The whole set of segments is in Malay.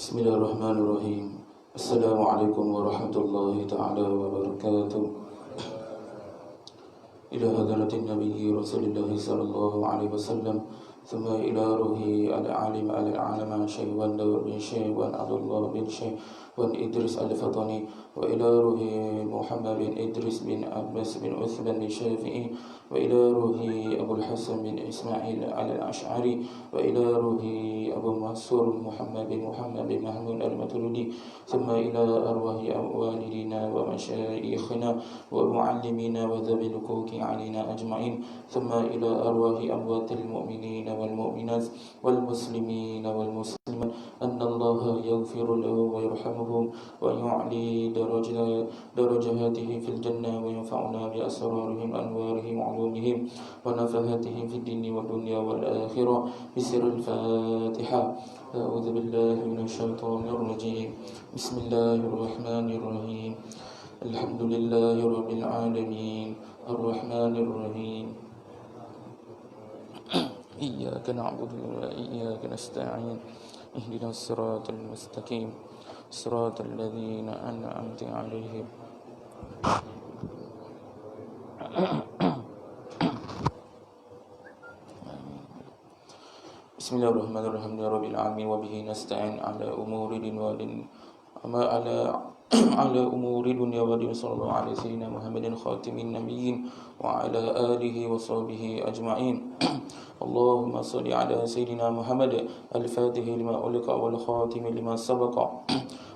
Bismillahirrahmanirrahim. Assalamualaikum warahmatullahi ta'ala wabarakatuh. Ila hadratin Nabi Rasulullah sallallahu alaihi wasallam, thumma ila ruhi al-alim al-alama Syekh Wan Daud bin Syekh Wan Abdullah bin Syekh Wan Idris al-Fatani, wa ila ruhi Muhammad bin Idris bin Abbas bin Uthman bin Syafi'i, wa ila ruhi Abu Hasan bin Ismail al-Ash'ari, wa ila ruhi Abu Mansur Muhammad bin Mahmud al-Maturidi, thumma ila arwahi walidina wa masyayikhina wa muallimina wa dhabil huquqi alina ajma'in, thumma ila arwahi amwatil mu'minina wal mu'minat wal muslimina wal muslimat, anna Allah yaghfiru lahum wa yarhamuhum wa yu'li darajatihim fil jannah wa yanfa'una bi asrarihim anwarihim ulumihim wa nafahatihim fid dini wad dunya wal akhirah. Bisirul Fatihah. A'udzu billahi minasy syaithanir rajim. Bismillahirrahmanirrahim. Alhamdulillahi rabbil alamin. Arrahmanir rahim. Iyyaka na'budu wa iyyaka nasta'in. Ihdinas siratal mustaqim. Siratal ladzina an'amta 'alaihim. Bismillahirrahmanirrahim. Ya rabbil alamin wa bihi nasta'in ala umuri din wa din ala umuri dunya wa din. Sallallahu alaihi sayyidina Muhammadin khatimin nabiyyin wa ala alihi wa sahbihi ajma'in. Allahumma salli ala sayyidina Muhammad al-fatih lima uliqa wal khatim lima sabaqa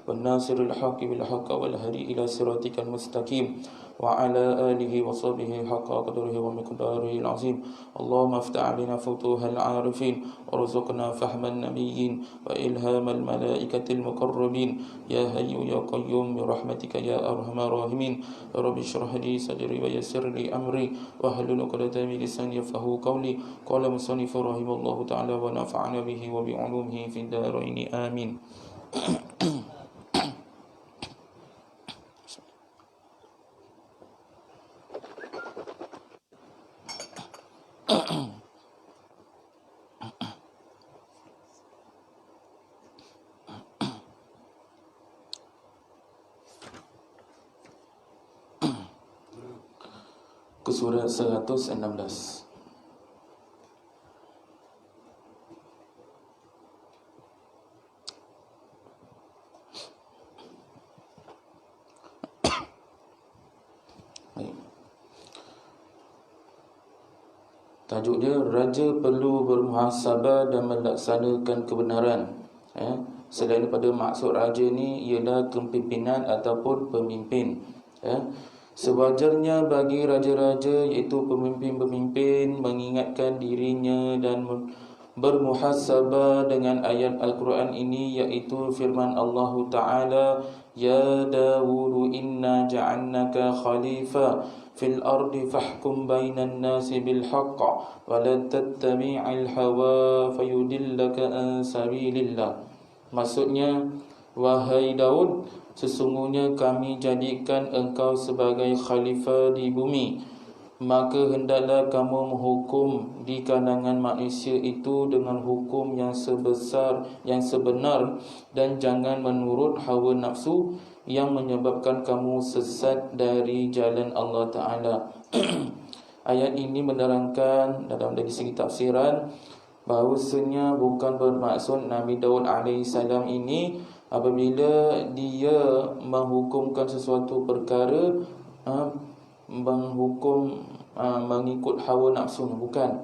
wan nasiril haqqi bil haqqi wal hadi ila siratikal mustaqim wa ala alihi wa sahbihi haqqa qadrihi wa miqdarihi al-azim. Allahumma aftah alaina futuhal arifin warzuqna fahman nabiyyin wa ilhamal malaikatil muqarrabin. Ya hayyu ya qayyum bi rahmatika ya arhamar rahimin. Rabbi shrah li sadri wa yassir li amri wa hlul 'uqdatam min lisani yafqahu qawli. Qala musannif rahimallahu ta'ala wa nafa'ana bihi wa bi 'ulumihi fid dharain amin. Ke surat 116. Tajuk dia, raja perlu bermuhasabah dan melaksanakan kebenaran. Selain daripada maksud raja ni ialah kepimpinan ataupun pemimpin. Sewajarnya bagi raja-raja iaitu pemimpin-pemimpin mengingatkan dirinya dan bermuhasabah dengan ayat Al-Quran ini, iaitu firman Allah Ta'ala, Ya Dawud inna ja'annaka khalifah fil ardi fahkum bainan nasi bil haqq wa la tattabi'il hawa fayudillaka an sabilillah. Maksudnya, wahai Daud, sesungguhnya kami jadikan engkau sebagai khalifah di bumi, maka hendaklah kamu menghukum di kalangan manusia itu dengan hukum yang sebenar, dan jangan menurut hawa nafsu yang menyebabkan kamu sesat dari jalan Allah Ta'ala. Ayat ini menerangkan dalam dari segi tafsiran bahawasanya bukan bermaksud Nabi Daud alaihissalam ini apabila dia menghukumkan sesuatu perkara mengikut hawa nafsu, bukan.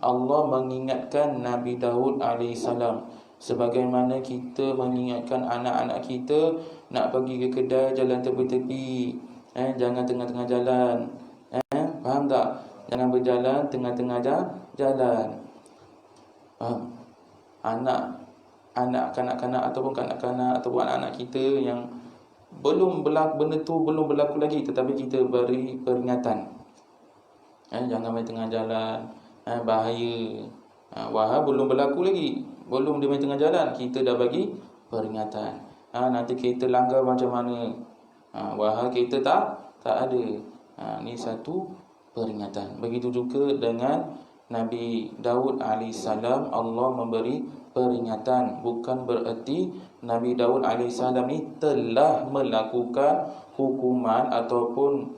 Allah mengingatkan Nabi Daud alaihissalam sebagaimana kita mengingatkan anak-anak kita nak pergi ke kedai jalan tepi-tepi, jangan tengah-tengah jalan. Faham tak? Jangan berjalan tengah-tengah jalan. Anak kanak-kanak ataupun kanak-kanak ataupun anak-anak kita yang benda tu belum berlaku lagi, tetapi kita beri peringatan. Jangan main tengah jalan, bahaya. Wahai belum berlaku lagi, belum dia main tengah jalan, kita dah bagi peringatan. Nanti kita langgar macam mana? Wahai kita tak ada. Ni satu peringatan. Begitu juga dengan Nabi Daud alaihissalam Allah memberi peringatan. Bukan bererti Nabi Daud alaihissalam ni telah melakukan hukuman ataupun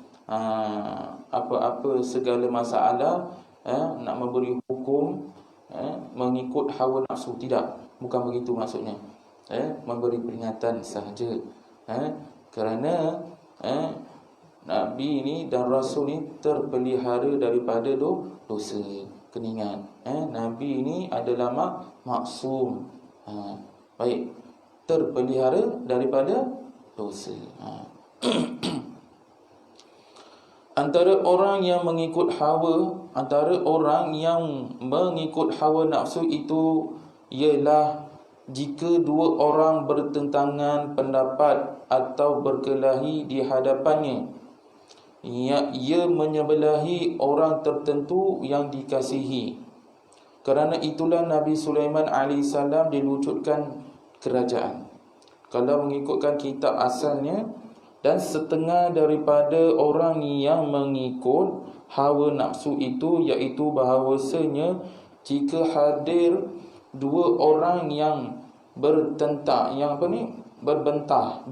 apa-apa segala masalah nak memberi hukum mengikut hawa nafsu. Tidak, bukan begitu maksudnya. Memberi peringatan sahaja. Kerana Nabi ni dan Rasul ni terpelihara daripada dosa. Kena ingat, Nabi ni adalah maksum. Baik, terpelihara daripada dosa. Antara orang yang mengikut hawa nafsu itu ialah jika dua orang bertentangan pendapat atau berkelahi di hadapannya, ia menyebelahi orang tertentu yang dikasihi. Kerana itulah Nabi Sulaiman alaihissalam dilucutkan kerajaan. Kalau mengikutkan kitab asalnya, dan setengah daripada orang yang mengikut hawa nafsu itu, iaitu bahawasanya jika hadir dua orang yang bertentang, berbentah,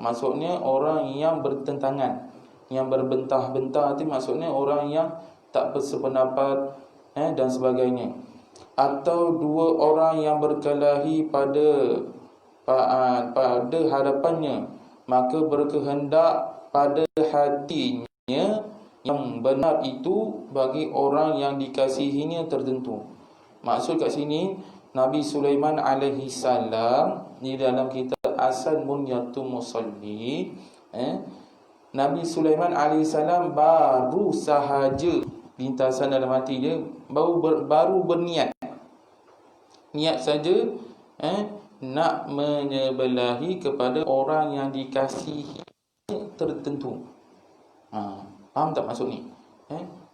maksudnya orang yang bertentangan. Yang berbentah-bentah itu maksudnya orang yang tak bersependapat dan sebagainya. Atau dua orang yang berkelahi pada hadapannya, maka berkehendak pada hatinya yang benar itu bagi orang yang dikasihinya tertentu. Maksud kat sini, Nabi Sulaiman alaihi salam di dalam kitab Asal Bunyatul Musalli, Nabi Sulaiman AS baru sahaja lintasan dalam hati dia, baru berniat. Niat saja nak menyebelahi kepada orang yang dikasihi tertentu. Faham tak maksud ni?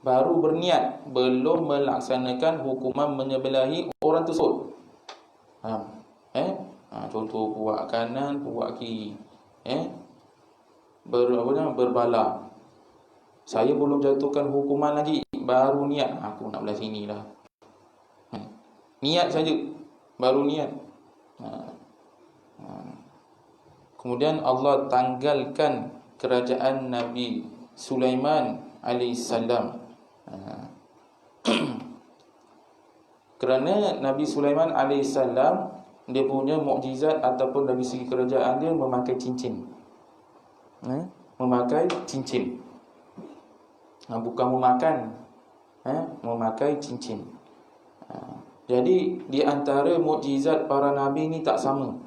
Baru berniat, belum melaksanakan hukuman menyebelahi orang tersebut. Faham? Contoh puak kanan, puak kiri. Berbala. Saya belum jatuhkan hukuman lagi, baru niat aku nak belah sini lah. Niat saja, baru niat. Kemudian Allah tanggalkan kerajaan Nabi Sulaiman alaihissalam. Kerana Nabi Sulaiman alaihissalam, dia punya mukjizat ataupun dari segi kerajaan dia memakai cincin. Memakai cincin, bukan memakan, memakai cincin. Jadi di antara mukjizat para nabi ni tak sama.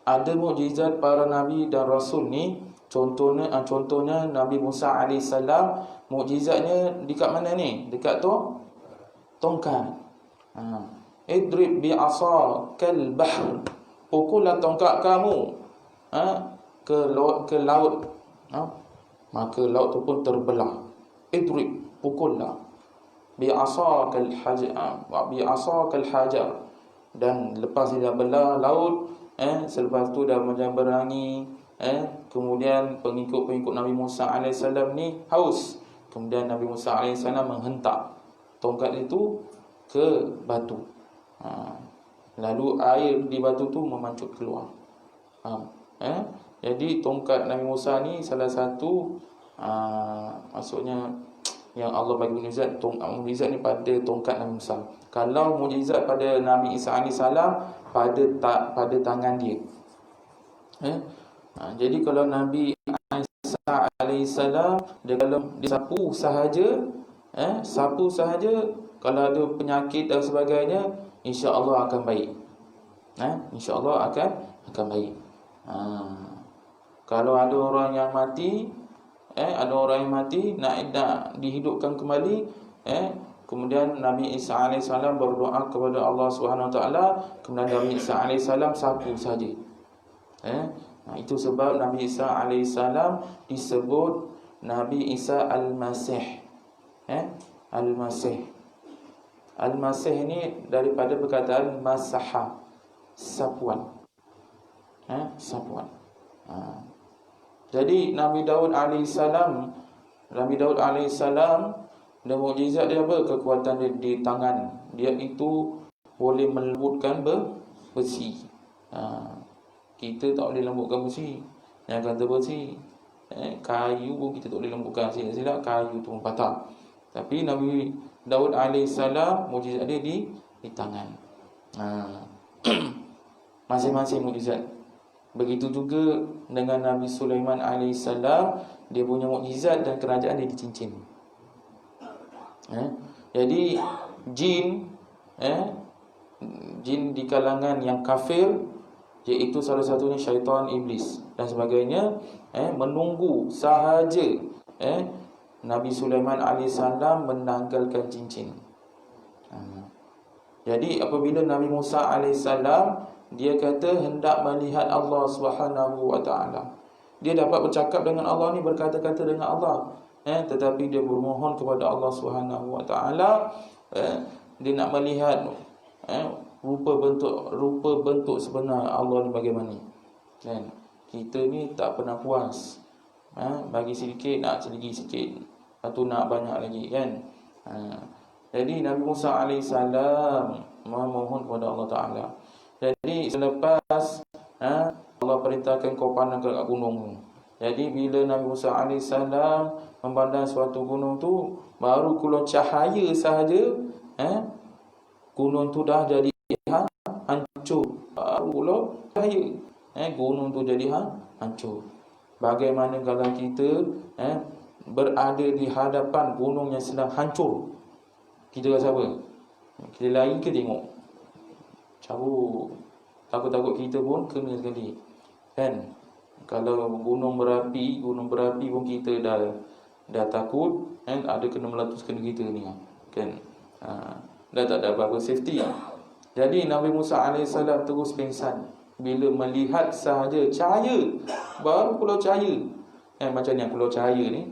Ada mukjizat para nabi dan rasul ni, contohnya Nabi Musa alaihissalam, mukjizatnya dekat mana ni? Dekat tongkat. Idrib bi asakal bahr, pukullah tongkat kamu ke laut, maka laut tu pun terbelah. Idrib, pukullah. Bi'asakal hajar, dan lepas dia belah laut, selepas tu dah macam berangi, kemudian pengikut-pengikut Nabi Musa AS ni haus. Kemudian Nabi Musa AS menghentak tongkat itu ke batu, lalu air di batu tu memancut keluar. Jadi tongkat Nabi Musa ni salah satu maksudnya yang Allah bagi mukjizat. Mukjizat ni pada tongkat Nabi Musa. Kalau mukjizat pada Nabi Isa AS pada tangan dia. Jadi kalau Nabi Isa AS, dia kalau disapu sahaja, kalau ada penyakit dan sebagainya, insya-Allah akan baik. Insya-Allah akan baik. Kalau ada orang yang mati, nak dihidupkan kembali, kemudian Nabi Isa AS berdoa kepada Allah SWT, kemudian Nabi Isa AS sapu saja. Itu sebab Nabi Isa AS disebut Nabi Isa Al-Masih. Al-Masih ni daripada perkataan masaha, sapuan. Sapuan. Jadi Nabi Daud alaihissalam Dan mukjizat dia apa? Kekuatan dia di tangan. Dia itu boleh melembutkan besi. Kita tak boleh lembutkan besi. Yang kata besi, kayu pun kita tak boleh lembutkan. Silap kayu tu pun patah. Tapi Nabi Daud alaihissalam, mukjizat dia di tangan. Masing-masing mukjizat. Begitu juga dengan Nabi Sulaiman alaihissalam, dia punya mukjizat dan kerajaan dia di cincin. Jadi jin di kalangan yang kafir, iaitu salah satunya syaitan, iblis dan sebagainya, menunggu sahaja Nabi Sulaiman alaihissalam menanggalkan cincin. Jadi apabila Nabi Musa alaihissalam, dia kata hendak melihat Allah Subhanahu wa taala. Dia dapat bercakap dengan Allah ni, berkata-kata dengan Allah, tetapi dia bermohon kepada Allah Subhanahu wa taala, dia nak melihat rupa bentuk sebenar Allah ni bagaimana. Kan? Kita ni tak pernah puas. Bagi sedikit nak lagi sikit, lepas tu nak banyak lagi, kan. Jadi Nabi Musa alaihissalam memohon kepada Allah Taala. Jadi selepas Allah perintahkan kau pandang ke gunung. Jadi bila Nabi Musa alaihissalam memandang suatu gunung tu, baru keluar cahaya sahaja, gunung tu dah jadi hancur. Baru keluar cahaya, gunung tu jadi hancur. Bagaimana kalau kita berada di hadapan gunung yang sedang hancur? Kita rasa apa? Kita lari ke tengok? Cabut. Takut-takut kita pun kena sekali, kan? Kalau gunung berapi pun kita dah takut, kan? Ada kena meletus kena kita ni, kan? Dah tak ada apa-apa safety. Jadi Nabi Musa alaihissalam terus pingsan bila melihat sahaja cahaya. Baru keluar cahaya, macam ni keluar cahaya ni,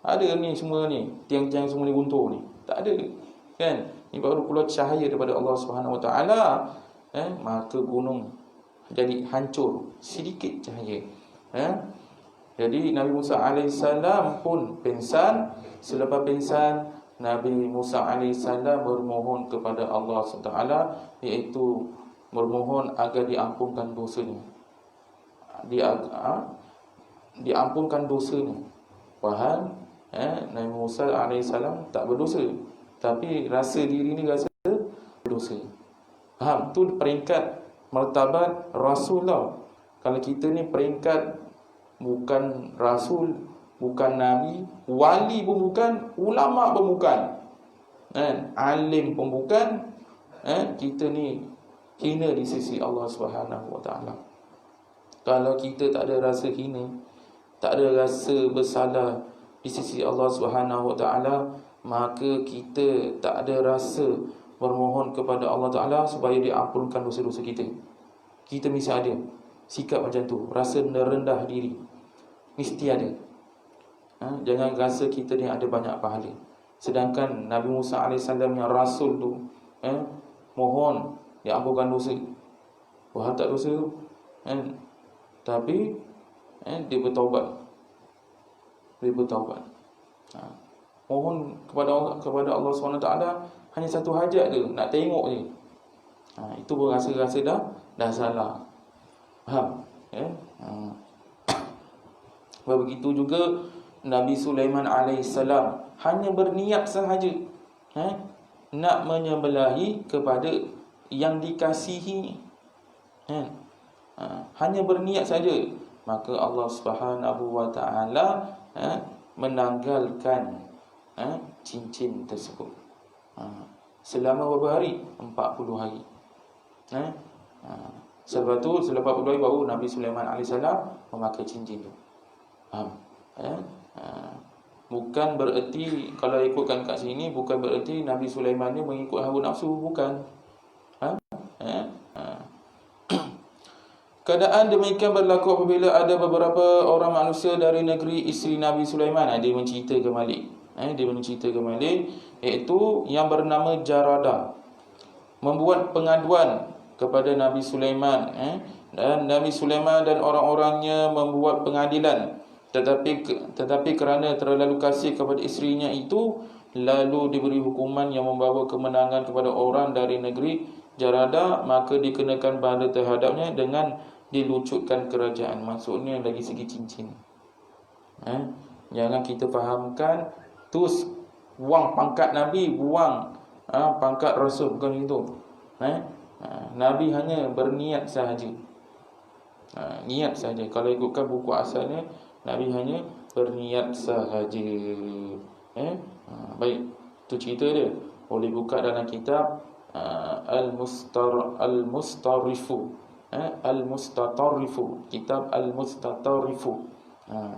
ada ni semua ni, tiang-tiang semua ni runtuh ni, tak ada, kan? Ni baru keluar cahaya daripada Allah Subhanahu wa taala, maka gunung jadi hancur sedikit cahaya. Jadi Nabi Musa alaihissalam pun pingsan. Selepas pingsan, Nabi Musa alaihissalam bermohon kepada Allah SWT, iaitu bermohon agar diampunkan dosanya. Diampunkan dosanya. Padahal Nabi Musa alaihissalam tak berdosa, tapi rasa diri ni rasa berdosa. Faham? Tu peringkat martabat Rasul tau. Kalau kita ni peringkat bukan Rasul, bukan Nabi, wali pun bukan, ulama pun bukan, alim pun bukan, kita ni hina di sisi Allah Subhanahu wa taala. Kalau kita tak ada rasa hina, tak ada rasa bersalah di sisi Allah Subhanahu wa taala, maka kita tak ada rasa bermohon kepada Allah Taala supaya diampunkan dosa-dosa kita. Kita mesti ada sikap macam tu, rasa rendah diri mesti ada. Jangan rasa kita ni ada banyak pahala. Sedangkan Nabi Musa AS yang Rasul tu, mohon diampunkan dosa. Wah, tak dosa tu, tapi dia bertaubat. Mohon kepada Allah SWT hanya satu hajat je, nak tengok je. Itu pun rasa-rasa dah salah. Faham? Begitu juga Nabi Sulaiman alaihissalam hanya berniat sahaja nak menyembelahi kepada yang dikasihinya. Hanya berniat saja, maka Allah Subhanahu wa taala menanggalkan cincin tersebut. Selama berapa hari? 40 hari. Sebab tu selepas 40 hari baru Nabi Sulaiman alaihissalam memakai cincin tu. Bukan bererti, kalau ikutkan kat sini, bukan bererti Nabi Sulaiman ni mengikut hawa nafsu, bukan. Keadaan demikian berlaku apabila ada beberapa orang manusia dari negeri isteri Nabi Sulaiman. Dia menceritakan balik, iaitu yang bernama Jarada, membuat pengaduan kepada Nabi Sulaiman, dan Nabi Sulaiman dan orang-orangnya membuat pengadilan. Tetapi kerana terlalu kasih kepada isterinya itu, lalu diberi hukuman yang membawa kemenangan kepada orang dari negeri Jarada, maka dikenakan bala terhadapnya dengan dilucutkan kerajaan. Maksudnya dari segi cincin. Jangan kita fahamkan tu buang pangkat Nabi, buang pangkat Rasul, bukan itu. Nabi hanya berniat sahaja. Niat sahaja. Kalau ikutkan buku asalnya, Nabi hanya berniat sahaja. Baik, itu cerita dia. Boleh buka dalam kitab Al-Mustarifu, Al-Mustatarifu, kitab Al-Mustatarifu.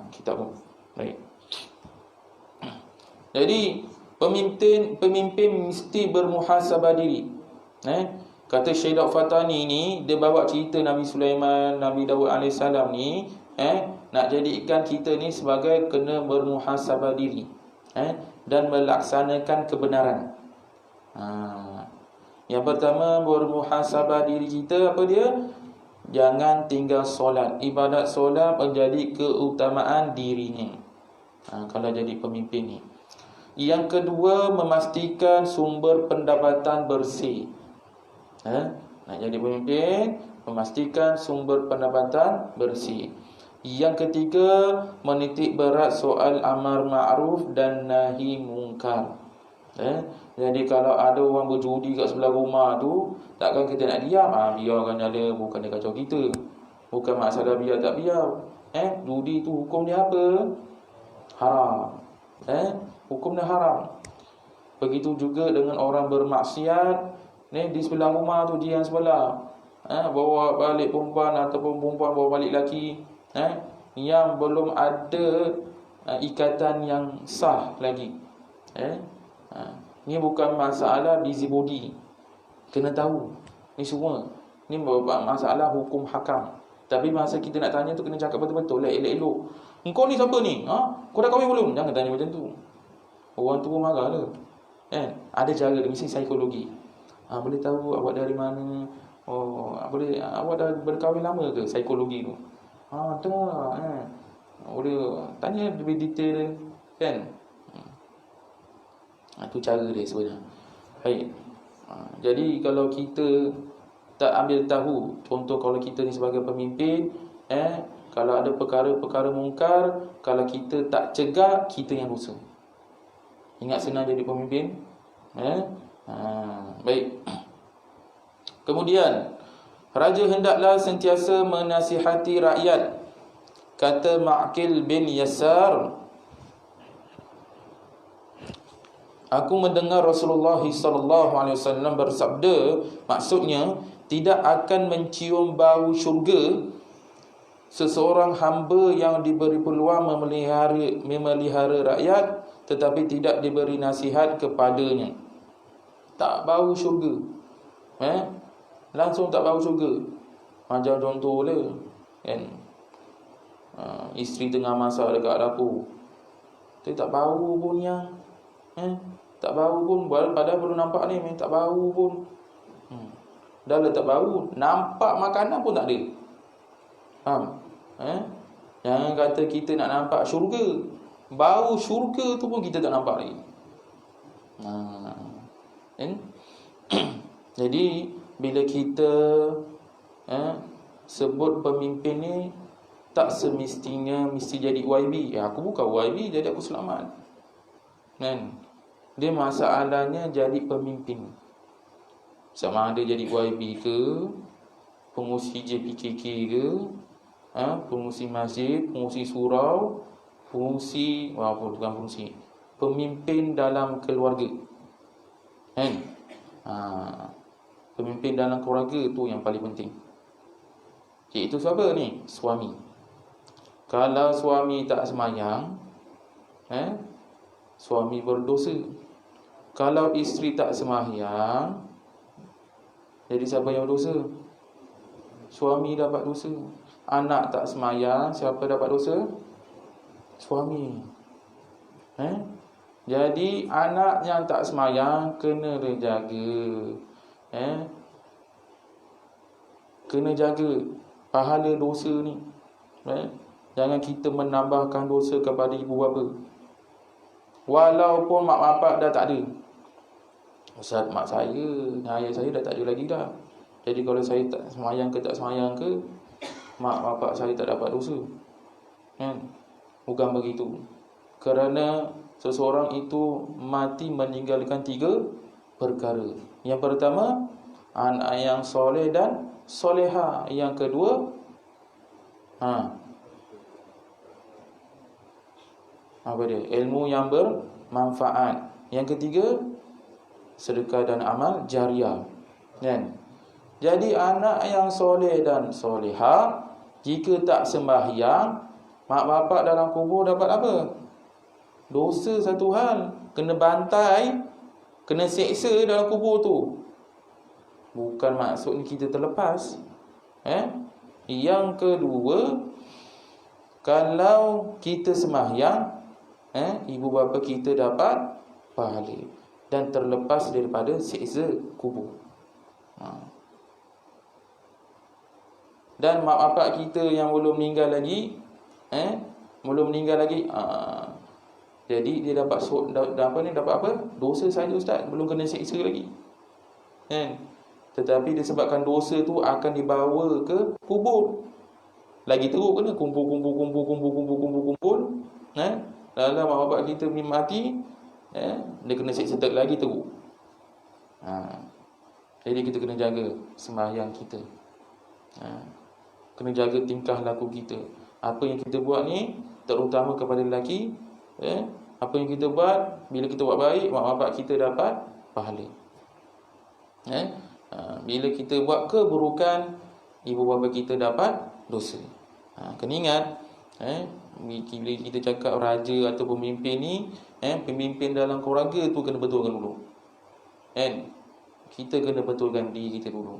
Kitab tu. Baik. Jadi pemimpin mesti bermuhasabah diri. Kata Syekh Fatani ni, dia bawa cerita Nabi Sulaiman, Nabi Dawud AS ni, nak jadikan kita ni sebagai kena bermuhasabah diri, dan melaksanakan kebenaran. Yang pertama, bermuhasabah diri kita apa dia? Jangan tinggal solat. Ibadat solat menjadi keutamaan dirinya, kalau jadi pemimpin ni. Yang kedua, memastikan sumber pendapatan bersih. Nak jadi pemimpin, memastikan sumber pendapatan bersih. Yang ketiga, menitik berat soal amar ma'ruf dan nahi mungkar. Jadi kalau ada orang berjudi kat sebelah rumah tu, takkan kita nak diam. Biarkan jala, bukan dia kacau kita. Bukan masalah biar tak biar. Judi tu hukum dia apa? Haram. Hukum dia haram. Begitu juga dengan orang bermaksiat. Di sebelah rumah tu, dia yang sebelah, bawa balik perempuan ataupun perempuan bawa balik lelaki, yang belum ada ikatan yang sah lagi. Ni bukan masalah busybody, kena tahu. Ni semua ni masalah hukum hakam. Tapi masa kita nak tanya tu, kena cakap betul-betul, elok-elok. Engkau ni siapa ni? Kau dah kahwin belum? Jangan tanya macam tu. Orang tu pun marah lah. Ada cara, mesti psikologi. Boleh tahu awak dari mana? Boleh, awak dah berkahwin lama ke? Psikologi tu. Tak. Boleh tanya lebih detail, kan? Itu cara dia sebenarnya. Baik. Jadi kalau kita tak ambil tahu, contoh kalau kita ni sebagai pemimpin, kalau ada perkara-perkara mungkar, kalau kita tak cegah, kita yang dosa. Ingat senang jadi pemimpin. Baik. Kemudian, raja hendaklah sentiasa menasihati rakyat. Kata Ma'qil bin Yasar, aku mendengar Rasulullah SAW bersabda, maksudnya tidak akan mencium bau syurga seseorang hamba yang diberi peluang memelihara rakyat tetapi tidak diberi nasihat kepadanya. Tak bau syurga. Langsung tak bau syurga. Macam contoh lah, kan? Isteri tengah masak dekat dapur, tapi tak bau pun yang tak bau pun, padahal belum nampak ni, tak bau pun. Dah lah tak bau, nampak makanan pun tak ada. Faham? Jangan kata kita nak nampak syurga, bau syurga tu pun kita tak nampak lagi. Jadi bila kita sebut pemimpin ni, tak semestinya mesti jadi YB. Aku bukan YB, jadi aku selamat, kan? Dia masalahnya jadi pemimpin. Sama ada jadi YB ke, pengurusi JPKK ke, pengurusi masjid, pengurusi surau, pemimpin dalam keluarga, kan? Pemimpin dalam keluarga tu yang paling penting. Iaitu siapa ni? Suami. Kalau suami tak semayang, suami berdosa. Kalau isteri tak semayang, jadi siapa yang berdosa? Suami dapat dosa. Anak tak semayang, siapa dapat dosa? Suami. Jadi anak yang tak semayang kena jaga. Kena jaga pahala dosa ni. Jangan kita menambahkan dosa kepada ibu bapa. Walaupun mak bapak dah tak ada. Ustaz, mak saya, ayah saya dah tak ada lagi dah. Jadi kalau saya tak semayang ke tak semayang ke, mak bapak saya tak dapat dosa. Kan? Bukan begitu. Kerana seseorang itu mati meninggalkan 3 perkara. Yang pertama, anak yang soleh dan soleha. Yang kedua, apa dia? Ilmu yang bermanfaat. Yang ketiga, sedekah dan amal jariah. Kan? Jadi anak yang soleh dan soleha, jika tak sembahyang, mak bapak dalam kubur dapat apa? Dosa satu hal, kena bantai, kena seksa dalam kubur tu. Bukan maksudnya kita terlepas. Yang kedua, kalau kita sembahyang, ibu bapa kita dapat pahala dan terlepas daripada siksa kubur. Dan mak bapak kita yang belum meninggal lagi, jadi dia dapat dapat apa? Dosa saja ustaz, belum kena siksa lagi. Tetapi disebabkan dosa tu akan dibawa ke kubur. Lagi teruk kena kumpul. Dalam mak bapak kita mati, dia kena siksa lagi teruk. Jadi kita kena jaga sembahyang kita. Kena jaga tingkah laku kita. Apa yang kita buat ni, terutama kepada lelaki, apa yang kita buat, bila kita buat baik, mak bapak kita dapat pahala. Bila kita buat keburukan, ibu bapa kita dapat dosa. Kena ingat, bila kita cakap raja atau pemimpin ni, pemimpin dalam keluarga tu kena betulkan dulu. Kita kena betulkan diri kita dulu.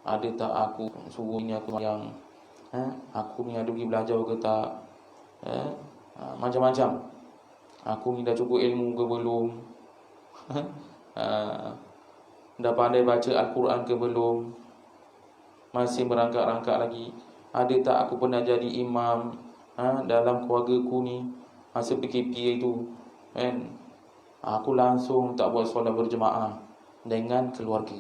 Ada tak aku suruh ni aku yang aku ni ada pergi belajar ke tak? Macam-macam. Aku ni dah cukup ilmu ke belum? Dah pandai baca Al-Quran ke belum? Masih merangkak-rangkak lagi. Ada tak aku pernah jadi imam dalam keluarga ku ni masa PKP itu? Aku langsung tak buat solat berjemaah dengan keluarga.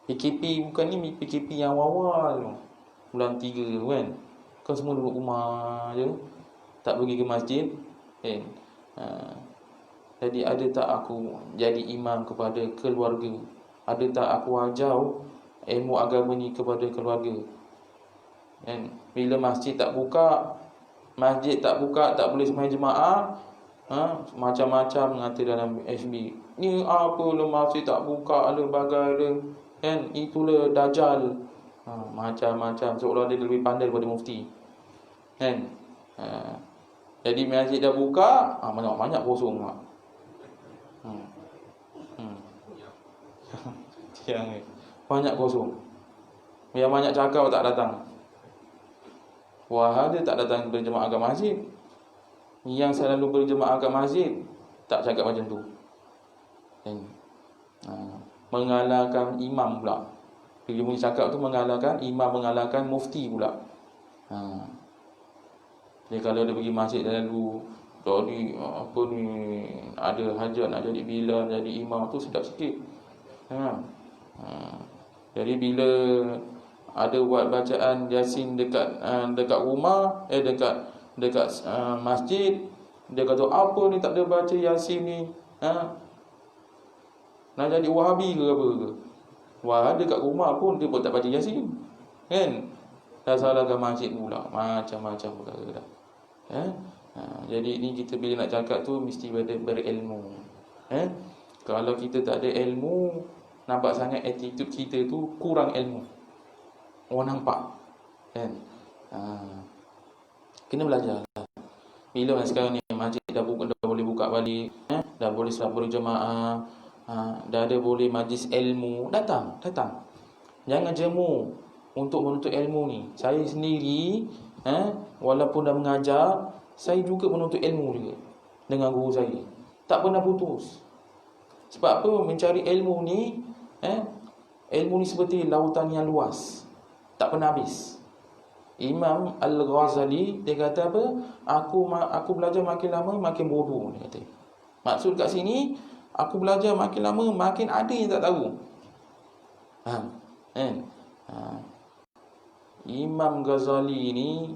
PKP bukan ni PKP yang awal bulan 3 kan. Kau semua duduk rumah je, tak pergi ke masjid. Jadi ada tak aku jadi imam kepada keluarga? Ada tak aku ajar ilmu agama ni kepada keluarga? Bila masjid tak buka, tak boleh sembahyang jemaah, macam-macam mengata dalam FB. Ni apa lah masjid tak buka, ada bagai dia. Itulah Dajjal. Macam-macam, seolah dia lebih pandai daripada mufti. Jadi masjid dah buka, banyak kosong. Banyak kosong. Yang banyak cakap tak datang. Wah, dia tak datang berjemaah ke masjid. Yang selalu berjemaah ke masjid tak cakap macam tu. Mengalahkan imam pula. Dia punya cakap tu mengalahkan imam, mengalahkan mufti pula. Jadi kalau dia pergi masjid lalu jadi apa ni, ada hajat nak jadi bilal, jadi imam tu sedap sikit. Jadi bila ada buat bacaan Yasin dekat rumah, dekat masjid, dia kata apa ni tak ada baca Yasin ni, nak jadi Wahabi ke apa ke? Wah, dekat rumah pun dia pun tak baca Yasin, kan? Dah salahkan masjid pula, macam-macam perkara dah. Jadi ni kita bila nak cakap tu mesti berilmu. Kalau kita tak ada ilmu, nampak sangat attitude kita tu kurang ilmu. Orang nampak, kan? Kena belajar. Bila sekarang ni masjid dah boleh buka balik, dah boleh solat berjemaah, dah ada boleh majlis ilmu, datang. Jangan jemu untuk menuntut ilmu ni. Saya sendiri, walaupun dah mengajar, saya juga menuntut ilmu juga dengan guru saya. Tak pernah putus. Sebab apa? Mencari ilmu ni seperti lautan yang luas, tak pernah habis. Imam Al-Ghazali dia kata apa? Aku belajar makin lama makin bodoh, dia kata. Maksud kat sini, aku belajar makin lama makin ada yang tak tahu. Faham? Kan? Ha. Imam Ghazali ni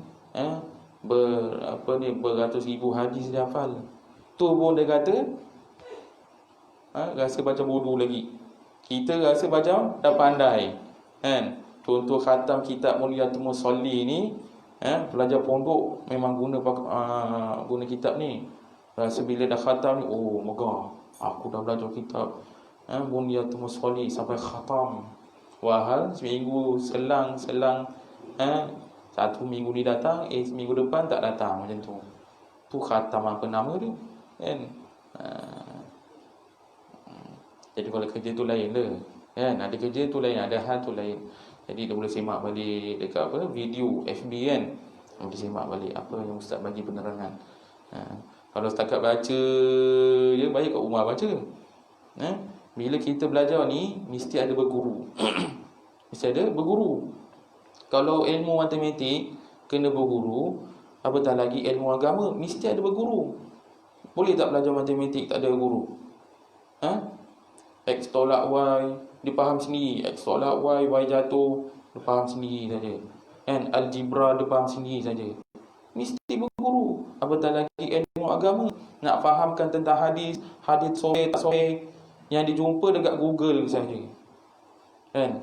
beratus ribu hadis dia hafal. Tu pun dia kata rasa macam bodoh lagi. Kita rasa macam dah pandai. Kan? Contoh khatam kitab Muliatul Musalli ni, pelajar pondok memang guna kitab ni. Rasa bila dah khatam ni, oh megah, aku dah belajar kitab Muliatul Musalli sampai khatam. Wahal seminggu selang 1 minggu ni datang, seminggu depan tak datang, macam tu. Tu khatam apa nama dia, kan? Jadi kalau kerja tu lain lah, kan? Ada kerja tu lain, ada hal tu lain. Jadi dia boleh semak balik dekat video FB, kan? Boleh semak balik apa yang ustaz bagi penerangan. Kalau setakat baca je, baik kat rumah baca. Bila kita belajar ni mesti ada berguru. Mesti ada berguru. Kalau ilmu matematik kena berguru, apatah lagi ilmu agama mesti ada berguru. Boleh tak belajar matematik tak ada guru? X tolak Y, dia faham sendiri. X tolak Y jatuh, dia faham sendiri saja. Kan? Algebra dia faham sendiri saja. Mesti berguru. Apatah lagi ilmu agama, nak fahamkan tentang hadis sahih tak sahih, yang dijumpa dekat Google saja. Kan?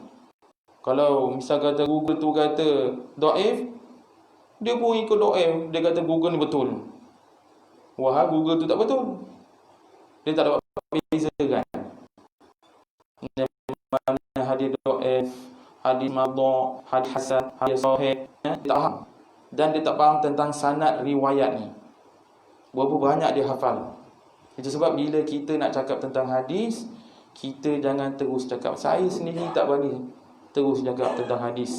Kalau misal kata Google tu kata dhaif, dia pun ikut dhaif, dia kata Google ni betul. Wah, Google tu tak betul. Dia tak dapat bezakan mana hadis dhaif, hadis mardhu', hadis hasan, hadis sahih. Dia tak faham. Dan dia tak faham tentang sanad riwayat ni. Berapa banyak dia hafal. Itu sebab bila kita nak cakap tentang hadis, kita jangan terus cakap. Saya sendiri tak bagi terus cakap tentang hadis.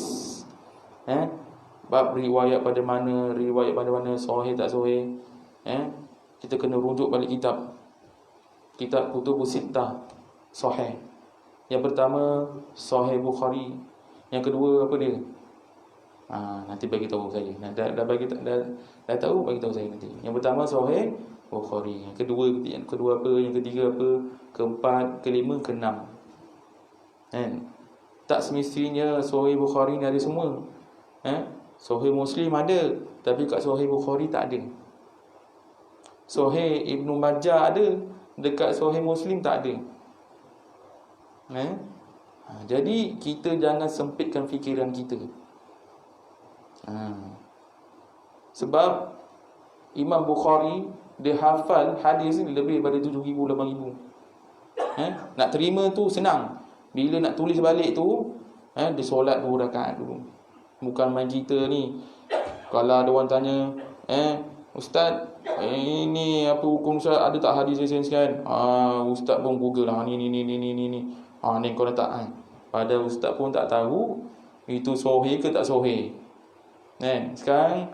Bab riwayat pada mana, sahih tak sahih. Kita kena rujuk balik kitab. Kitab Kutubus Sittah sahih. Yang pertama Sahih Bukhari. Yang kedua apa dia? Nanti bagi tahu saya. Dah tahu, bagi tahu saya nanti. Yang pertama Sahih Bukhari. Yang kedua apa? Yang ketiga apa? Keempat, kelima, keenam. Tak semestinya Sahih Bukhari ni ada semua. Sahih Muslim ada, tapi kat Sahih Bukhari tak ada. Sahih Ibnu Majah ada, dekat Sahih Muslim tak ada. Jadi kita jangan sempitkan fikiran kita. Sebab Imam Bukhari dia hafal hadis ni lebih daripada 7,000, 8,000. Nak terima tu senang. Bila nak tulis balik tu, dia solat 2 rakaat dulu. Bukan main kita ni. Kalau ada orang tanya, Ustaz, ini apa hukum Ustaz? Ada tak hadis kan? Ustaz pun Google lah. Ni. Ni kau letak. Padahal Ustaz pun tak tahu itu sahih ke tak sahih. Sekarang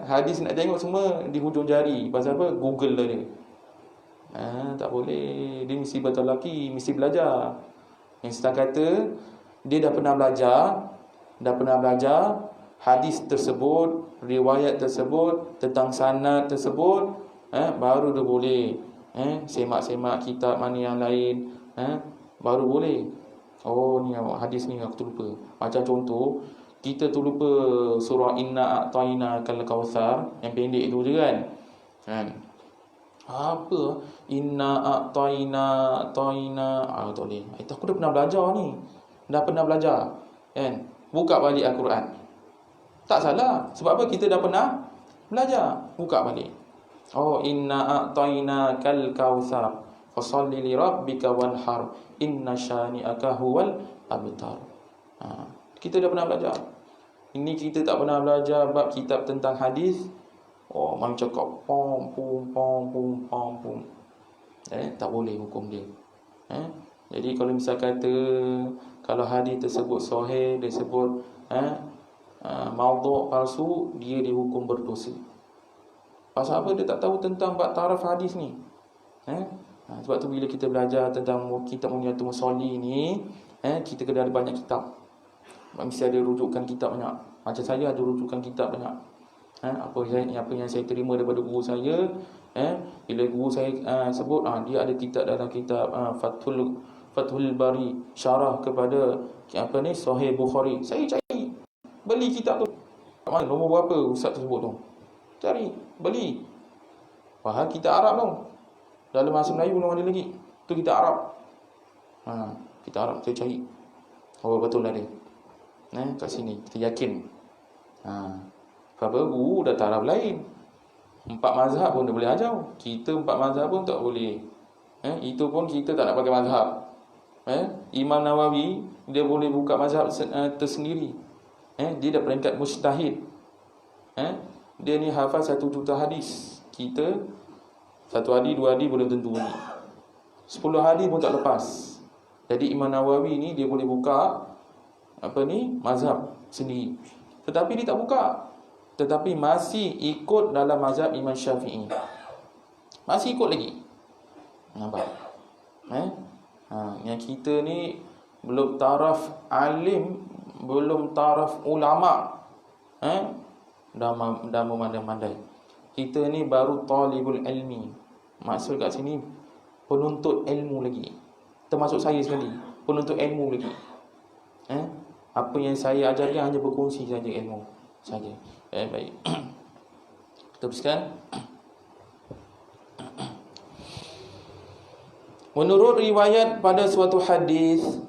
hadis nak tengok semua di hujung jari. Pasal apa? Google lah dia. Tak boleh. Dia mesti betul lelaki, mesti belajar. Yang sedang kata dia dah pernah belajar hadis tersebut, riwayat tersebut, tentang sanad tersebut, baru dia boleh semak-semak kitab mana yang lain, baru boleh. Oh ni hadis ni aku terlupa. Macam contoh, kita terlupa surah Inna A'tayna Kal Kautsar, yang pendek tu je kan. Apa? Inna A'tayna tak boleh. Itu aku dah pernah belajar ni. Dah pernah belajar. Kan? Buka balik Al-Quran. Tak salah. Sebab apa? Kita dah pernah belajar. Buka balik. Oh, Inna A'tayna Kal Kautsar fasalli li rabbika wanhar inna syani'aka huwal abtar. Kita dah pernah belajar. Ini kita tak pernah belajar bab kitab tentang hadis. Oh, main cakap pom. Tak boleh hukum dia. Jadi kalau misal kata kalau hadis tersebut sahih, dia sebut maudhu' palsu, dia dihukum berdosa. Pasal apa? Dia tak tahu tentang bab taraf hadis ni. Sebab tu bila kita belajar tentang kitab Muliatul Musalli ni, kita kena ada banyak kitab. Mesti ada rujukan kitab banyak. Macam saya ada rujukan kitab banyak. Apa yang saya terima daripada guru saya, bila guru saya sebut, dia ada kitab dalam kitab Fathul Bari, syarah kepada Sahih Bukhari. Saya cari, beli kitab tu. Mana nombor berapa ustaz tersebut tu? Cari, beli. Faham kitab Arab tu. Dalam bahasa Melayu belum ada lagi. Tu kitab Arab. Kitab Arab saya cari. Oh, betul ada. Kat sini kita yakin. Apa guru dah taraf lain. 4 mazhab pun dia boleh ajar. Kita 4 mazhab pun tak boleh. Itu pun kita tak nak pakai mazhab. Imam Nawawi dia boleh buka mazhab tersendiri. Dia dah peringkat mujtahid. Dia ni hafal 1 juta hadis. Kita 1 hadis 2 hadis belum tentu ni. 10 hadis pun tak lepas. Jadi Imam Nawawi ni dia boleh buka mazhab sendiri. Tetapi dia tak buka. Tetapi masih ikut dalam mazhab Imam Syafi'i. Masih ikut lagi. Nampak? Yang kita ni belum taraf alim, belum taraf ulama. Dah memandai-mandai. Kita ni baru talibul ilmi. Maksud kat sini penuntut ilmu lagi. Termasuk saya sekali, penuntut ilmu lagi. Apa yang saya ajari hanya berkongsi saja ilmu saja. Baik. Teruskan. Menurut riwayat pada suatu hadis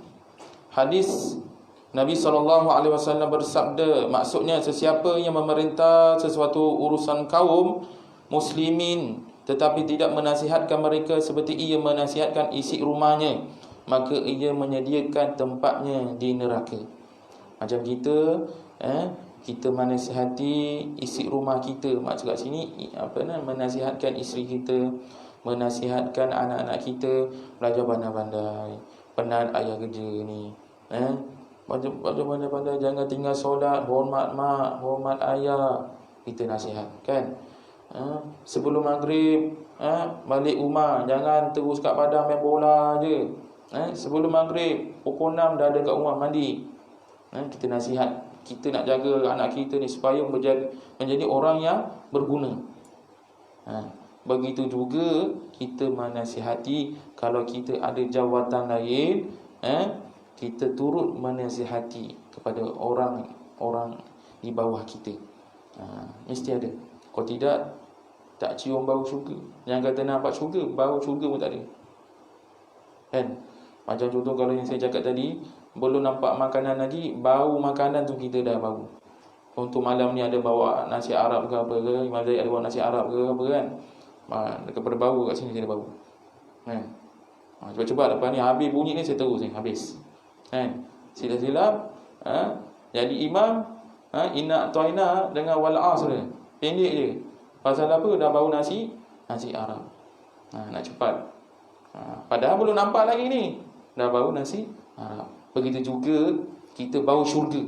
Nabi SAW bersabda, maksudnya sesiapa yang memerintah sesuatu urusan kaum muslimin tetapi tidak menasihatkan mereka seperti ia menasihatkan isi rumahnya, maka ia menyediakan tempatnya di neraka. Macam kita kita menasihati isi rumah kita. Maksud kat sini menasihatkan isteri kita, menasihatkan anak-anak kita belajar pandai-pandai, penat ayah kerja ni. Belajar pandai-pandai, jangan tinggal solat, hormat mak, hormat ayah. Kita nasihat kan. Sebelum maghrib balik rumah, jangan terus kat padang main bola je. Sebelum maghrib pukul 6 dah ada kat rumah mandi. Kita nasihat. Kita nak jaga anak kita ni supaya menjadi orang yang berguna. Begitu juga kita menasihati. Kalau kita ada jawatan lain, kita turut menasihati kepada orang di bawah kita. Mesti ada. Kalau tidak, tak cium bau syurga. Yang kata nampak syurga, bau syurga pun tak ada. Kan? Macam contoh kalau yang saya cakap tadi, belum nampak makanan lagi, bau makanan tu kita dah bau. Untuk malam ni ada bawa nasi Arab ke apa ke, Imam Zaid ada bawa nasi Arab ke apa kan. Kepada bau kat sini saya ada bau. Cepat-cepat lepas ni habis bunyi ni saya terus ni habis. Silap-silap jadi imam, inna ta'ina dengan wal asr. Pendek je. Pasal apa? Dah bau nasi Arab. Nak cepat. Padahal belum nampak lagi ni, dah bau nasi Arab. Begitu juga kita bau syurga.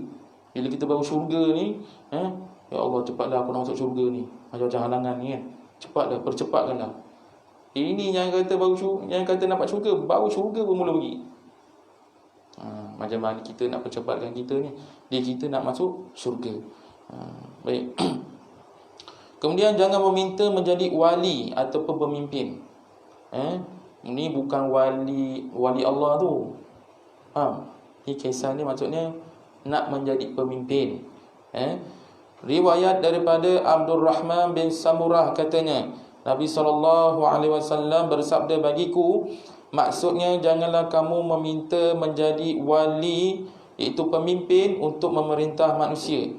Bila kita bau syurga ni, ya Allah cepatlah aku nak masuk syurga ni. Macam-macam halangan ni kan. Cepatlah, percepatkanlah. Ini yang kata bau syurga, yang kata nampak syurga, bau syurga pun mula pergi. Macam mana kita nak percepatkan kita ni? Dia kita nak masuk syurga. Baik. Kemudian jangan meminta menjadi wali ataupun pemimpin. Ini bukan wali Allah tu. Ini kisah ni maksudnya nak menjadi pemimpin. Riwayat daripada Abdul Rahman bin Samurah katanya, Nabi SAW bersabda bagiku, maksudnya janganlah kamu meminta menjadi wali, iaitu pemimpin untuk memerintah manusia.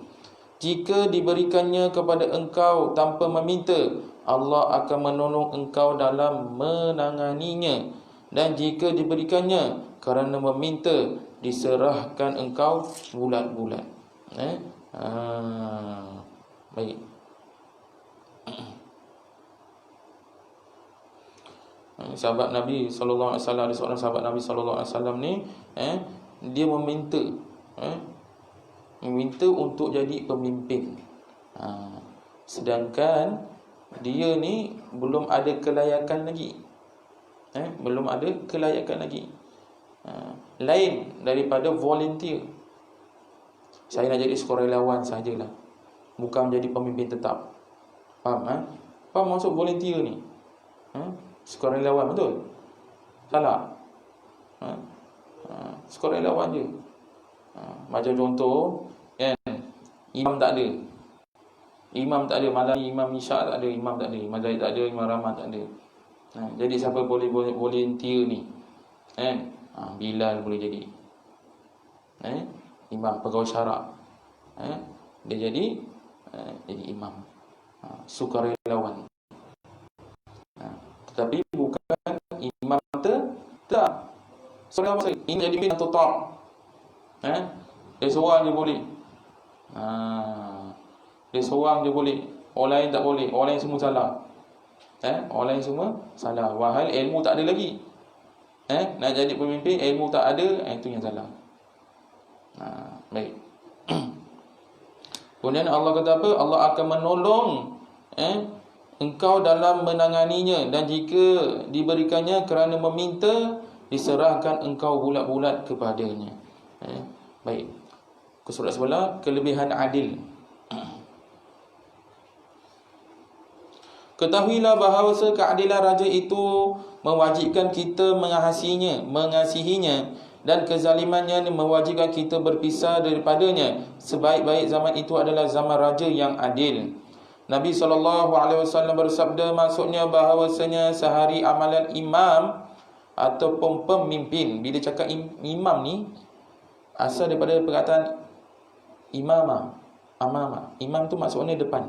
Jika diberikannya kepada engkau tanpa meminta, Allah akan menolong engkau dalam menanganinya. Dan jika diberikannya kerana meminta, diserahkan engkau bulat-bulat. Baik. Sahabat Nabi sallallahu alaihi wasallam, ada seorang sahabat Nabi sallallahu alaihi wasallam ni, dia meminta untuk jadi pemimpin. Sedangkan dia ni belum ada kelayakan lagi. Belum ada kelayakan lagi. Lain daripada volunteer. Saya nak jadi sukarelawan sajalah, bukan menjadi pemimpin tetap. Faham? Faham maksud volunteer ni? Sukarelawan betul? Salah? Sukarelawan je. Macam contoh kan, imam tak ada. Malam ni imam isyak tak ada, imam tak ada, imam Zaid tak ada, imam Rahman tak ada. Jadi siapa boleh volunteer ni? Bilal boleh jadi. Imam pegawai syarak. Dia jadi imam. Sukarelawan. Tetapi bukan imam tetap. Sukarelawan ini jadi imam tetap. Dia seorang je boleh. Dia seorang je boleh. Orang lain tak boleh. Orang lain semua salah. Orang lain semua salah. Wahai ilmu tak ada lagi. Nak jadi pemimpin, ilmu tak ada, itu yang salah. Baik. Kemudian Allah kata apa? Allah akan menolong engkau dalam menanganinya, dan jika diberikannya kerana meminta, diserahkan engkau bulat-bulat kepadanya. Baik. Ke surat sebelah, kelebihan adil. Ketahuilah bahawa keadilan raja itu mewajibkan kita mengasihinya, dan kezalimannya mewajibkan kita berpisah daripadanya. Sebaik-baik zaman itu adalah zaman raja yang adil. Nabi SAW bersabda, maksudnya bahawasanya sehari amalan imam ataupun pemimpin. Bila cakap imam ni, asal daripada perkataan amama. Imam tu maksudnya depan.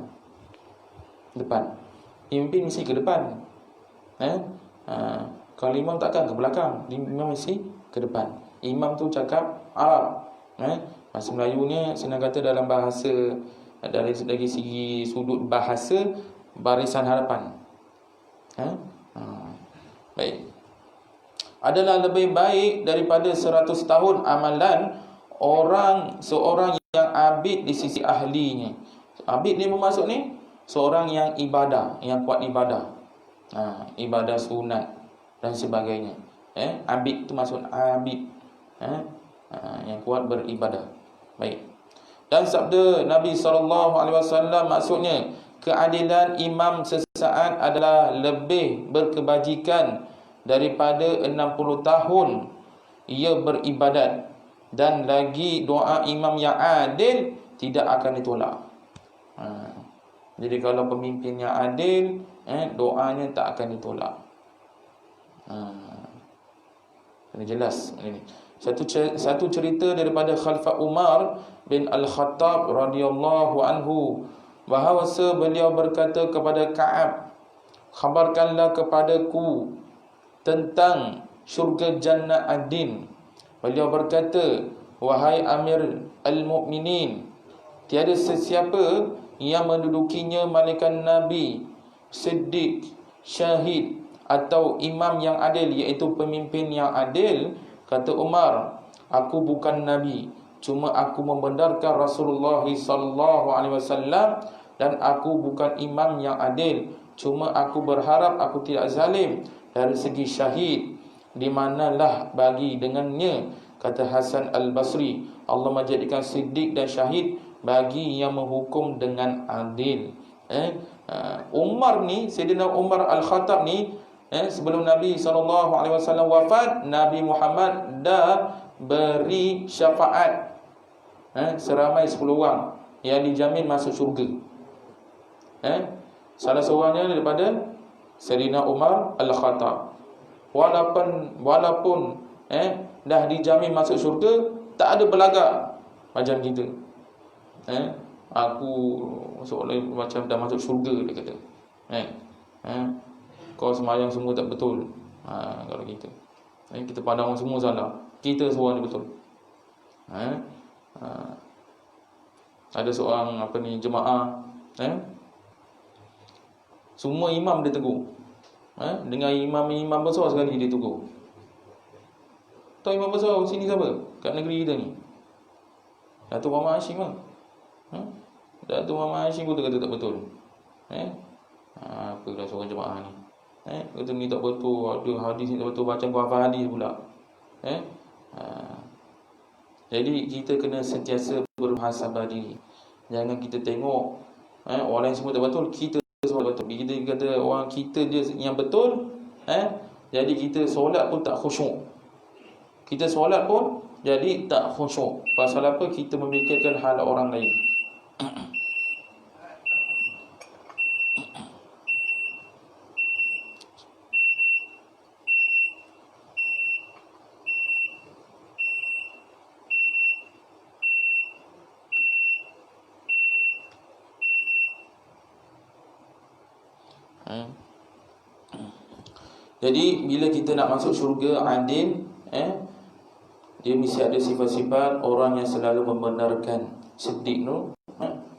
Pemimpin mesti ke depan. Kalau imam takkan ke belakang, imam mesti ke depan. Imam tu cakap Arab. Bahasa Melayunya senang kata dalam bahasa, dari segi sudut bahasa, barisan hadapan. Baik. Adalah lebih baik daripada 100 tahun amalan seorang yang abid di sisi ahlinya. Abid ni bermaksud ni seorang yang ibadah, yang kuat ibadah. Ibadah sunat dan sebagainya. Abid tu maksud abid. Yang kuat beribadah. Baik. Dan sabda Nabi SAW maksudnya, keadilan imam sesaat adalah lebih berkebajikan daripada 60 tahun ia beribadat, dan lagi doa imam yang adil tidak akan ditolak. Jadi kalau pemimpin yang adil, doanya tak akan ditolak. Ini jelas ini. Satu cerita daripada Khalifah Umar bin Al-Khattab radhiyallahu anhu, bahawasa beliau berkata kepada Ka'ab, khabarkanlah kepadaku tentang syurga Jannah Ad-Din. Beliau berkata, wahai Amir al-Mu'minin, tiada sesiapa yang mendudukinya malaikat Nabi, Siddiq, Syahid atau imam yang adil, iaitu pemimpin yang adil. Kata Umar, aku bukan Nabi, cuma aku membenarkan Rasulullah SAW, dan aku bukan imam yang adil, cuma aku berharap aku tidak zalim dari segi syahid, di manalah bagi dengannya. Kata Hasan Al-Basri, Allah menjadikan Siddiq dan Syahid bagi yang menghukum dengan adil. Umar ni, Sayyidina Umar Al-Khattab ni, sebelum Nabi SAW wafat, Nabi Muhammad dah beri syafaat seramai 10 orang yang dijamin masuk syurga. Salah seorangnya daripada Sayyidina Umar Al-Khattab. Walaupun dah dijamin masuk syurga, tak ada belagak macam kita. Aku seolah macam dah masuk syurga, dia kata. Kau semayang semua tak betul. Kalau kita kita pandang orang semua salah, kita semua ni betul. Ada seorang jemaah, semua imam dia tegur. Dengan imam besar sekali dia tegur. Tahu imam besar sini siapa? Kat negeri kita ni, Datuk Muhammad Hashim lah. Datuk Muhammad Hashim pun kata tak betul. Apalah seorang jemaah ni, kata ni tak betul, ada hadis ni tak betul, macam kau hafal hadis pula. Jadi kita kena sentiasa bermuhasabah diri. Jangan kita tengok orang yang semua tak betul, kita semua betul. Bila kita kata orang kita je yang betul, jadi kita solat pun tak khusyuk. Kita solat pun jadi tak khusyuk. Pasal apa? Kita memikirkan hal orang lain. Jadi bila kita nak masuk syurga adil, dia mesti ada sifat-sifat orang yang selalu membenarkan. Siddiq tu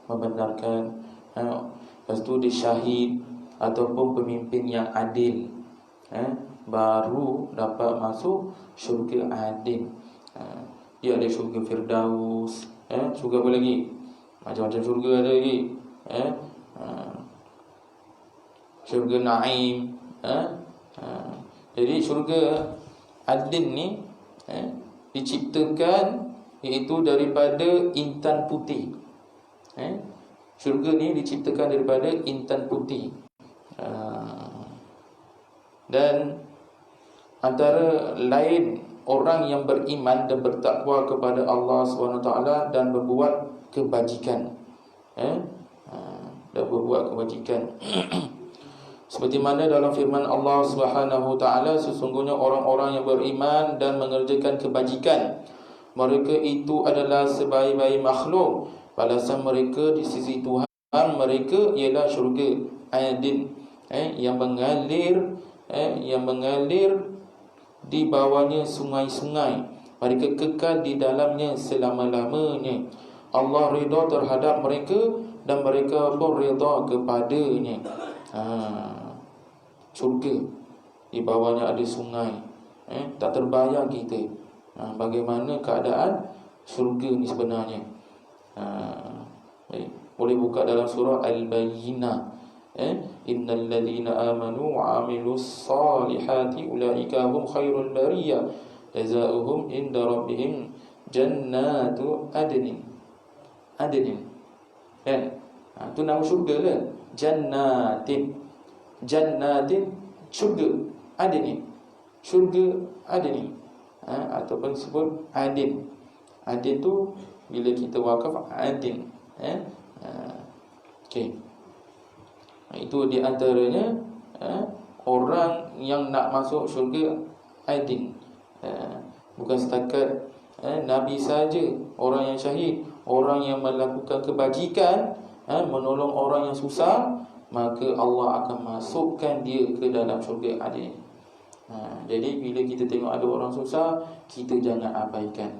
membenarkan. Lepas tu dia syahid ataupun pemimpin yang adil, baru dapat masuk syurga adil. Dia ada syurga Firdaus, syurga apa lagi? Macam-macam syurga ada lagi. Syurga Naim. Jadi syurga adil ni diciptakan iaitu daripada intan putih. Syurga ni diciptakan daripada intan putih. Dan antara lain orang yang beriman dan bertakwa kepada Allah SWT dan berbuat kebajikan. Dan berbuat kebajikan. Seperti mana dalam firman Allah Subhanahu Taala, sesungguhnya orang-orang yang beriman dan mengerjakan kebajikan, mereka itu adalah sebaik-baik makhluk. Balasan mereka di sisi Tuhan mereka ialah syurga adil, yang mengalir di bawahnya sungai-sungai. Mereka kekal di dalamnya selama-lamanya. Allah redha terhadap mereka dan mereka pun redha kepadanya. Syurga di bawahnya ada sungai. Tak terbayang kita bagaimana keadaan syurga ni sebenarnya. Boleh buka dalam surah Al-Bayyinah. Innal ladzina amanu wa 'amilus salihati ulaika hum khairul bariyah jazaohum inda rabbihim jannatu adnin. Tu nama syurga ke? Jannatin syurga adnin. Syurga adnin. Ataupun sebut adin. Adin tu bila kita wakaf adin. Okey. Itu di antaranya orang yang nak masuk syurga adin. Bukan setakat Nabi saja, orang yang syahid, orang yang melakukan kebajikan, menolong orang yang susah, maka Allah akan masukkan dia ke dalam syurga adil. Jadi bila kita tengok ada orang susah, kita jangan abaikan.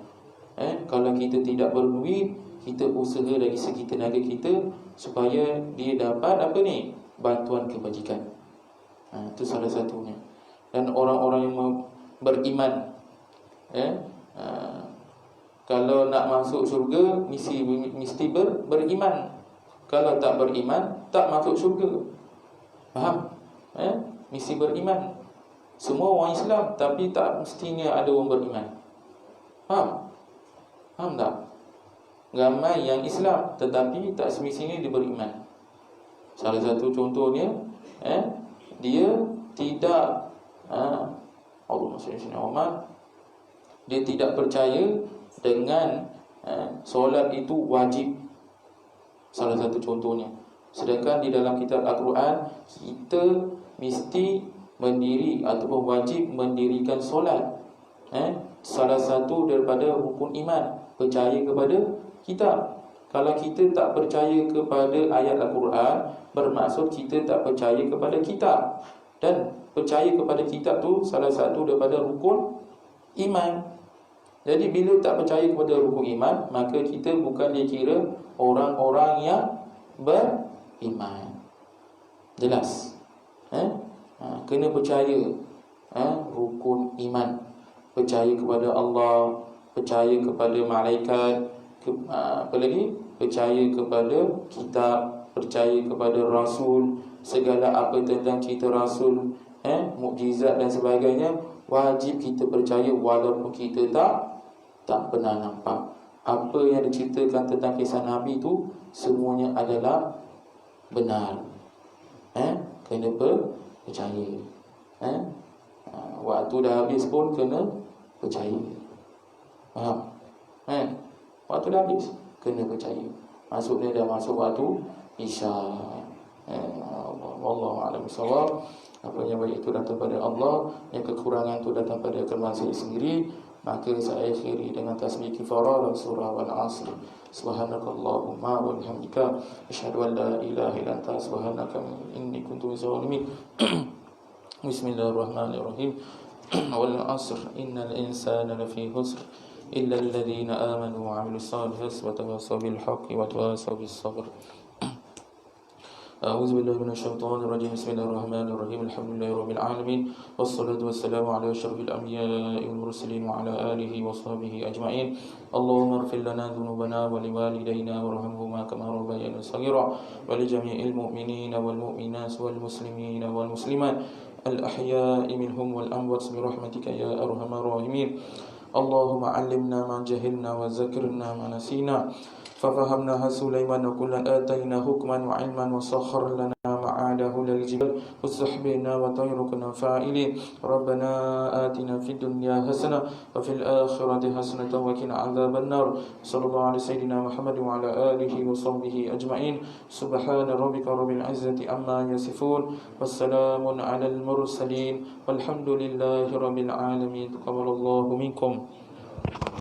Kalau kita tidak berduit, kita usaha dari segi tenaga kita supaya dia dapat apa ni? Bantuan kebajikan. Itu salah satunya. Dan orang-orang yang beriman, kalau nak masuk syurga mesti beriman. Kalau tak beriman, tak masuk syurga. Faham? Mesti beriman. Semua orang Islam, tapi tak mestinya ada orang beriman. Faham? Faham tak? Ramai yang Islam, tetapi tak semestinya dia beriman. Salah satu contohnya, dia tidak Allahumma salli ala Muhammad, dia tidak percaya dengan solat itu wajib. Salah satu contohnya. Sedangkan di dalam kitab Al-Quran, kita mesti mendiri ataupun wajib mendirikan solat. Salah satu daripada rukun iman, percaya kepada kitab. Kalau kita tak percaya kepada ayat Al-Quran, bermaksud kita tak percaya kepada kitab. Dan percaya kepada kitab tu salah satu daripada rukun iman. Jadi bila tak percaya kepada rukun iman, maka kita bukan dikira orang-orang yang beriman. Jelas? Kena percaya rukun iman. Percaya kepada Allah, percaya kepada malaikat, apa lagi? Percaya kepada kitab, percaya kepada Rasul, segala apa tentang cerita Rasul, mukjizat dan sebagainya, wajib kita percaya walaupun kita tak tak pernah nampak. Apa yang diceritakan tentang kisah Nabi itu semuanya adalah benar. Kena percaya. Waktu dah habis pun kena percaya. Faham? Waktu dah habis kena percaya. Maksudnya dah masuk waktu Isya. Wallahu a'lam bishawab. Apa yang baik itu datang pada Allah, yang kekurangan itu datang pada kelemahan saya sendiri. Maka saya akhiri dengan tasbih kifarah dan surah Al-Asr. Subhanakallahumma wa bihamdika asyhadu an la ilaha illa anta subhanaka inni kuntu minaz zalimin. Bismillahirrahmanirrahim. Wal 'asr innal insana lafi khusr illa alladhina amanu wa 'amilus solihati wa tawassaw bil haqqi wa tawassaw bis sabr. أعوذ بالله من الشيطان الرجيم بسم الله الرحمن الرحيم الحمد لله رب العالمين والصلاة والسلام على أشرف الأنبياء والمرسلين وعلى آله وصحبه أجمعين اللهم اغفر لنا ذنوبنا ولوالدينا وارحمهما كما ربيانا صغيرا ولجميع المؤمنين والمؤمنات والمسلمين والمسلمات الأحياء منهم والأموات برحمتك يا أرحم الراحمين اللهم علمنا ما جهلنا وذكرنا ما نسينا ففهمناها سليمان وكلا آتينا حكما وعلما وسخر لنا معاده للجبال فاستحبينا وطير كنا فاعلين ربنا آتنا في الدنيا حسنة وفي الآخرة حسنة وقنا عذاب النار صلى الله على سيدنا محمد وعلى آله وصحبه أجمعين سبحان ربك رب العزة عما يصفون والسلام على المرسلين والحمد لله رب العالمين تقبل الله منكم.